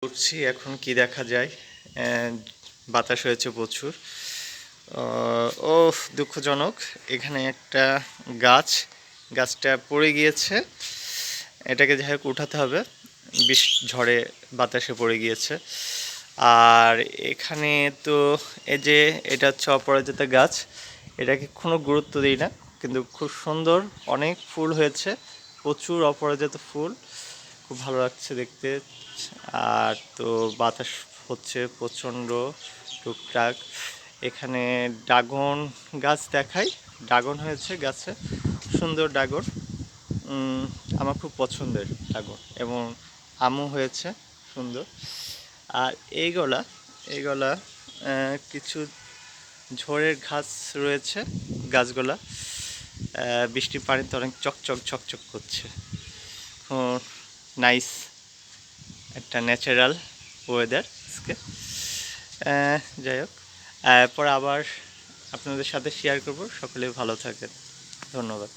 উঠছি এখন কি দেখা যায়। বাতাস হয়েছে প্রচুর। ও দুঃখজনক, এখানে একটা গাছটা পড়ে গিয়েছে। এটাকে যাই হোক উঠাতে হবে, ঝড়ে বাতাসে পড়ে গিয়েছে। আর এখানে তো এই যে এটা হচ্ছে অপরাজিতা গাছ, এটাকে কোনো গুরুত্ব দিই না, কিন্তু খুব সুন্দর, অনেক ফুল হয়েছে, প্রচুর অপরাজিত ফুল, খুব ভালো লাগছে দেখতে। আর তো বাতাস হচ্ছে প্রচণ্ড, টুকটাক। এখানে ড্রাগন গাছ দেখাই, ড্রাগন হয়েছে গাছে, সুন্দর ড্রাগন। আমার খুব পছন্দের ড্রাগন, এবং আমও হয়েছে সুন্দর। আর এইগুলা কিছু ঝড়ের ঘাস রয়েছে, গাছগুলা বৃষ্টির পানিতে অনেক চকচক ঝকঝক করছে। নাইস একটা ন্যাচারাল ওয়েদার আজকে। যাই হোক, পরে আবার আপনাদের সাথে শেয়ার করব। সকলে ভালো থাকেন, ধন্যবাদ।